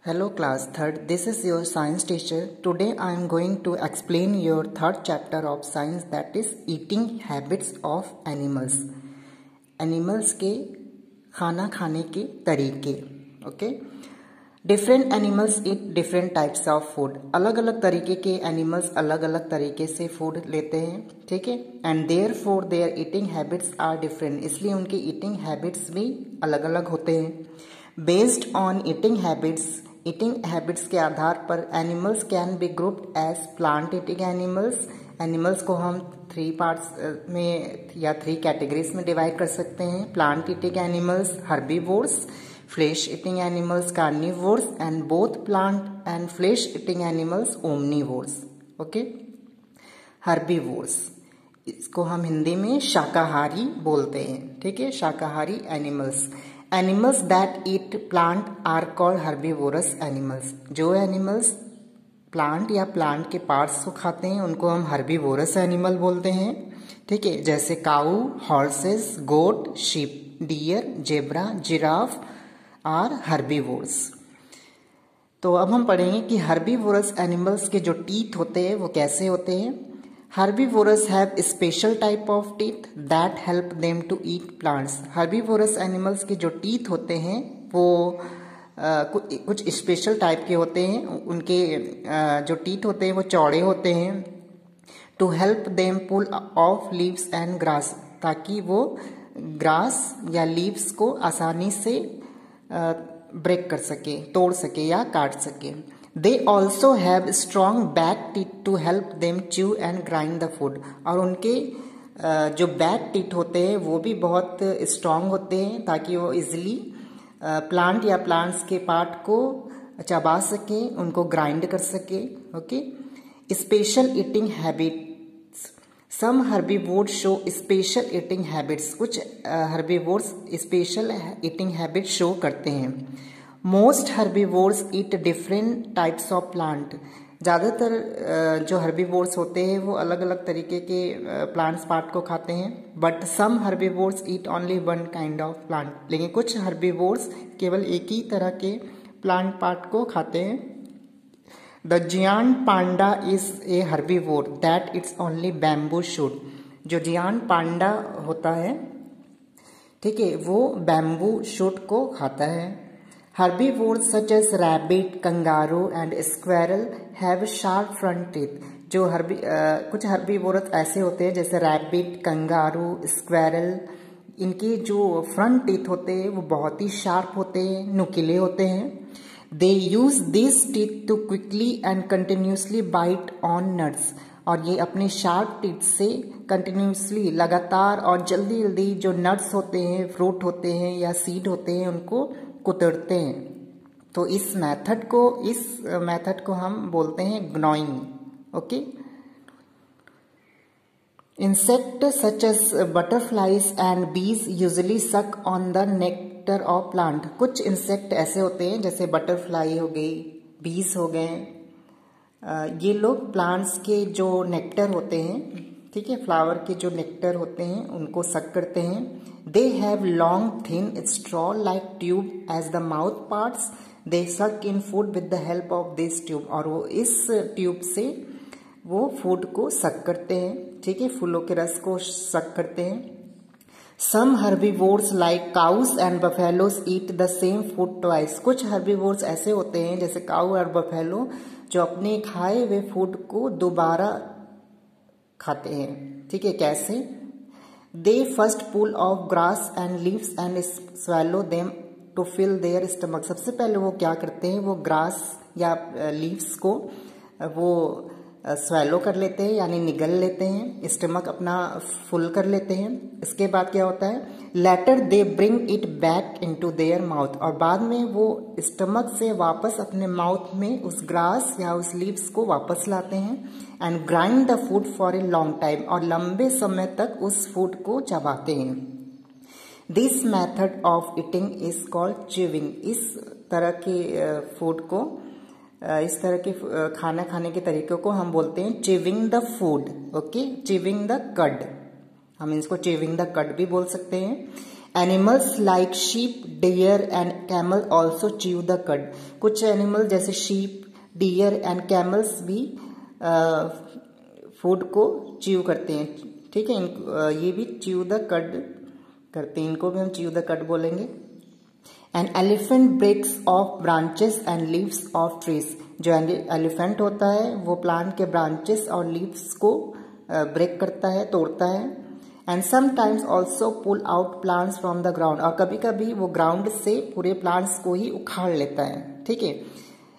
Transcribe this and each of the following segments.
Hello class 3rd, this is your science teacher. Today I am going to explain your third chapter of science, that is eating habits of animals. Animals के खाना खाने के तरीके. Okay. Different animals eat different types of food. अलग अलग तरीके के animals अलग अलग तरीके से food लेते हैं, ठीक है. And therefore their eating habits are different. इसलिए उनके eating habits भी अलग अलग होते हैं. Based on eating habits के आधार पर animals can be grouped as plant eating animals. Animals को हम 3 parts में या 3 categories में divide कर सकते हैं. Plant eating animals, herbivores, flesh eating animals, carnivores, and both plant and flesh eating animals omnivores. Okay? Herbivores, इसको हम हिंदी में शाकाहारी बोलते हैं, ठीक है. शाकाहारी animals that eat plant are called herbivorous animals. जो एनिमल्स प्लांट या प्लांट के पार्ट्स को खाते हैं उनको हम हर्बीवोरस एनिमल बोलते हैं, ठीक है. जैसे cow, horses, goat, sheep, deer, zebra, giraffe are herbivores. तो अब हम पढ़ेंगे कि हर्बीवोरस एनिमल्स के जो टीथ होते हैं वो कैसे होते हैं. Herbivores have special type of teeth that help them to eat plants. Herbivorous animals के जो teeth होते हैं वो कुछ स्पेशल टाइप के होते हैं. उनके जो teeth होते हैं वो चौड़े होते हैं. To help them pull off leaves and grass, ताकि वो ग्रास या लीव्स को आसानी से ब्रेक कर सके, तोड़ सके या काट सके. They also have strong back teeth to help them chew and grind the food. और उनके जो बैक टीथ होते हैं वो भी बहुत स्ट्रांग होते हैं ताकि वो इजिली प्लांट या प्लांट्स के पार्ट को चबा सके, उनको ग्राइंड कर सके. Okay. Special eating habits. Some herbivores show special eating habits. कुछ herbivores special eating habit show करते हैं. Most herbivores eat different types of plant. ज़्यादातर जो हर्बीवोर्स होते हैं वो अलग अलग तरीके के प्लांट्स पार्ट को खाते हैं. But some herbivores eat only one kind of plant. लेकिन कुछ हर्बीवोर्स केवल एक ही तरह के प्लांट पार्ट को खाते हैं. The giant panda is a herbivore that eats only bamboo shoot. जो जियान पांडा होता है, ठीक है, वो बैम्बू शूट को खाता है. Herbivores such as rabbit, kangaroo and squirrel have sharp front teeth. जो कुछ herbivores ऐसे होते हैं जैसे रैबिट, कंगारू, स्क्वेरल. इनके जो फ्रंट टीथ होते हैं वो बहुत ही शार्प होते हैं, नुकीले होते हैं. They use these teeth to quickly and continuously bite on nuts. और ये अपने शार्प टीथ से कंटिन्यूसली, लगातार और जल्दी जल्दी जो नट्स होते हैं, फ्रूट होते हैं या सीड होते हैं उनको कुतरते हैं. तो इस मेथड को हम बोलते हैं gnawing. Okay. Insect such as butterflies and bees usually suck on the nectar of plant. कुछ इंसेक्ट ऐसे होते हैं जैसे बटरफ्लाई हो गई, बीज हो गए. ये लोग प्लांट्स के जो नेक्टर होते हैं, ठीक है, फ्लावर के जो नेक्टर होते हैं उनको सक करते हैं. They have long thin straw like tube as the mouth parts. They suck in food with the help of this tube. और वो इस ट्यूब से वो फूड को सक करते हैं, ठीक है, फूलों के रस को सक करते हैं. Some herbivores like cows and buffaloes eat the same food twice. कुछ herbivores ऐसे होते हैं जैसे काऊ और बफेलो जो अपने खाए हुए फूड को दोबारा खाते हैं, ठीक है. कैसे? They first pull off grass and leaves and swallow them to fill their stomach. सबसे पहले वो क्या करते हैं, वो ग्रास या लीव्स को वो स्वेलो कर लेते हैं यानी निगल लेते हैं, स्टमक अपना फुल कर लेते हैं. इसके बाद क्या होता है, later they bring it back into their mouth. और बाद में वो स्टमक से वापस अपने माउथ में उस ग्रास या उस लीव्स को वापस लाते हैं. And grind the food for a long time. और लंबे समय तक उस फूड को चबाते हैं. This method of eating is called chewing. इस तरह के फूड को, इस तरह के खाना खाने के तरीकों को हम बोलते हैं chewing the food. Okay. Chewing the कड, हम इसको च्यूइंग द कड भी बोल सकते हैं. Animals like sheep, deer and camel also chew the cud. कुछ एनिमल जैसे शीप, डियर एंड कैमल्स भी फूड को च्यू करते हैं, ठीक है। ये भी च्यू द कड करते हैं, इनको भी हम च्यू द कड बोलेंगे। An elephant breaks off branches and leaves of trees. जो एलिफेंट होता है वो प्लांट के ब्रांचेस और लीव्स को ब्रेक करता है, तोड़ता है। And sometimes also pull out plants from the ground, और कभी कभी वो ग्राउंड से पूरे प्लांट्स को ही उखाड़ लेता है, ठीक है।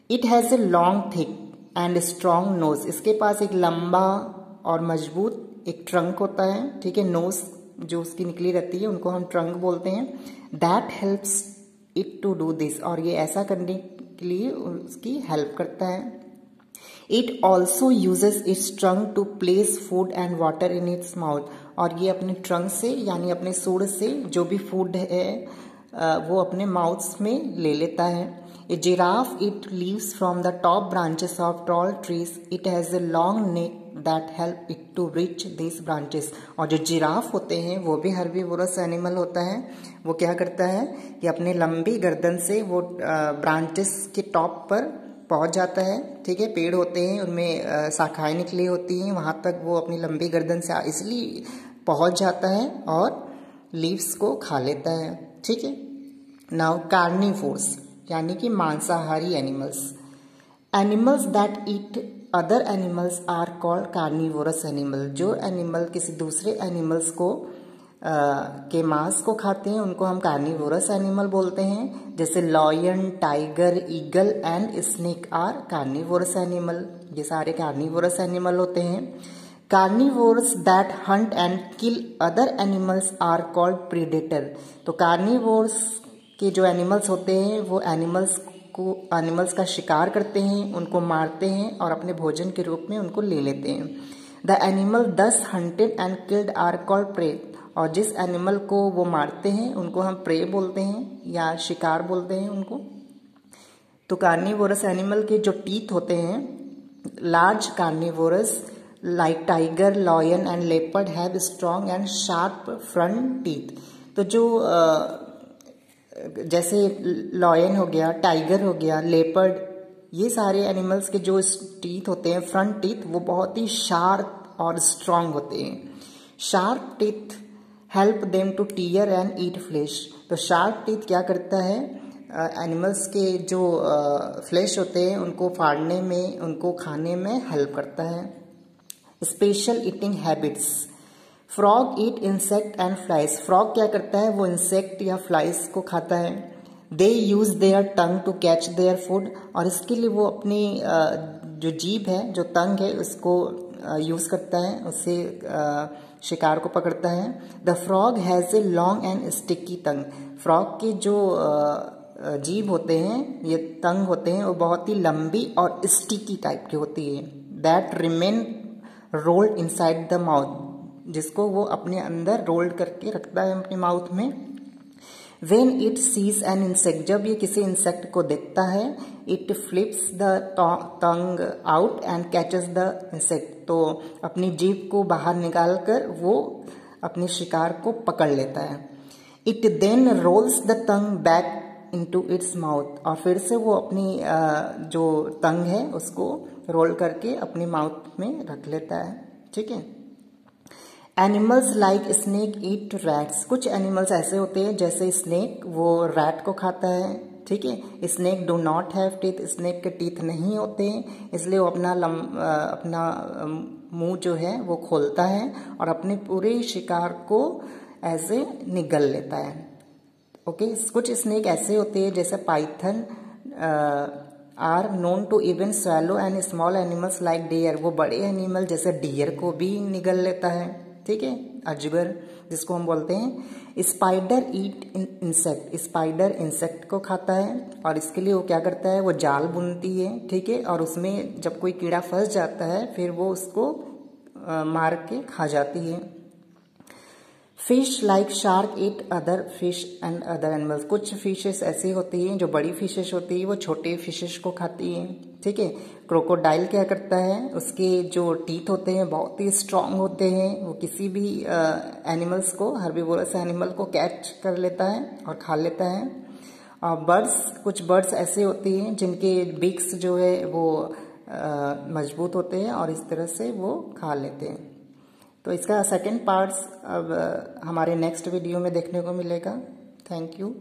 It has a long thick and strong nose. इसके पास एक लंबा और मजबूत एक ट्रंक होता है, ठीक है। नोज जो उसकी निकली रहती है उनको हम ट्रंक बोलते हैं। That helps it to do this, और ये ऐसा करने के लिए उसकी हेल्प करता है। It also uses its trunk to place food and water in its mouth, और ये अपने ट्रंक से यानी अपने सूंड से जो भी फूड है वो अपने माउथ में ले लेता है। A giraffe it leaves from the top branches of tall trees, it has a long neck that help it to reach this branches. और जो जिराफ होते हैं वो भी हर्बीवोरस एनिमल होता है। वो क्या करता है कि अपने लंबी गर्दन से वो ब्रांचेस के टॉप पर पहुंच जाता है, ठीक है। पेड़ होते हैं उनमें शाखाएं निकली होती हैं, वहां तक वो अपनी लंबी गर्दन से इसलिए पहुंच जाता है और लीव्स को खा लेता है, ठीक है। नाउ कार्निवोर्स यानी कि मांसाहारी animals. Animals that eat other animals are called carnivorous animal. जो एनिमल किसी दूसरे एनिमल्स को के मांस को खाते हैं उनको हम कार्निवोरस एनिमल बोलते हैं। जैसे lion, tiger, eagle and snake are carnivorous animal. ये सारे कार्निवोरस एनिमल होते हैं। Carnivores that hunt and kill other animals are called predator. तो कार्निवोर्स के जो एनिमल्स होते हैं वो एनिमल्स का शिकार करते हैं, उनको मारते हैं और अपने भोजन के रूप में उनको ले लेते हैं। The animal that's hunted and killed are called prey. और जिस एनिमल को वो मारते हैं उनको हम प्रे बोलते हैं या शिकार बोलते हैं उनको। तो कार्निवोरस एनिमल के जो टीथ होते हैं, large carnivorous like tiger, lion and leopard have strong and sharp front teeth. तो जो जैसे लॉयन हो गया, टाइगर हो गया, लेपर्ड, ये सारे एनिमल्स के जो टीथ होते हैं, फ्रंट टीथ, वो बहुत ही शार्प और स्ट्रांग होते हैं। Sharp teeth help them to tear and eat flesh. तो शार्प टीथ क्या करता है, एनिमल्स के जो फ्लेश होते हैं उनको फाड़ने में, उनको खाने में हेल्प करता है। Special eating habits. Frog eat insect and flies. Frog क्या करता है, वो इंसेक्ट या फ्लाइज को खाता है। They use their tongue to catch their food, और इसके लिए वो अपनी जो जीभ है, जो टंग है, उसको यूज करता है, उससे शिकार को पकड़ता है। The frog has a long and sticky tongue. Frog की जो जीभ होते हैं, ये टंग होते हैं, वो बहुत ही लंबी और स्टिकी टाइप की होती है। That remain rolled inside the mouth, जिसको वो अपने अंदर रोल्ड करके रखता है अपने माउथ में। When it sees an insect, जब ये किसी इंसेक्ट को देखता है, it flips the tongue out and catches the insect. तो अपनी जीभ को बाहर निकालकर वो अपने शिकार को पकड़ लेता है। It then rolls the tongue back into its mouth, और फिर से वो अपनी जो टंग है उसको रोल करके अपने माउथ में रख लेता है, ठीक है। एनिमल्स लाइक स्नेक ईट रैट्स। कुछ एनिमल्स ऐसे होते हैं जैसे स्नेक, वो रैट को खाता है, ठीक है। Snake do not have teeth. Snake के टीथ नहीं होते, इसलिए वो अपना मुंह जो है वो खोलता है और अपने पूरे शिकार को ऐसे निगल लेता है, ओके। कुछ स्नेक ऐसे होते हैं जैसे python are known to even swallow and small animals like deer. वो बड़े एनिमल जैसे डियर को भी निगल लेता है, ठीक है। अजगर जिसको हम बोलते हैं। स्पाइडर ईट इंसेक्ट। स्पाइडर इंसेक्ट को खाता है, और इसके लिए वो क्या करता है, वो जाल बुनती है, ठीक है। और उसमें जब कोई कीड़ा फंस जाता है फिर वो उसको मार के खा जाती है। Fish like shark eat other fish and other animals. कुछ फिशेस ऐसी होती हैं जो बड़ी फिशेस होती है वो छोटे फिशेस को खाती हैं, ठीक है। क्रोकोडाइल क्या करता है, उसके जो टीथ होते हैं बहुत ही स्ट्रांग होते हैं, वो किसी भी एनिमल्स को, हर्बीवोरस एनिमल को कैच कर लेता है और खा लेता है। बर्ड्स, कुछ बर्ड्स ऐसे होती हैं जिनके बीक्स जो है वो मजबूत होते हैं और इस तरह से वो खा लेते हैं। तो इसका सेकंड पार्ट्स अब हमारे नेक्स्ट वीडियो में देखने को मिलेगा। Thank you.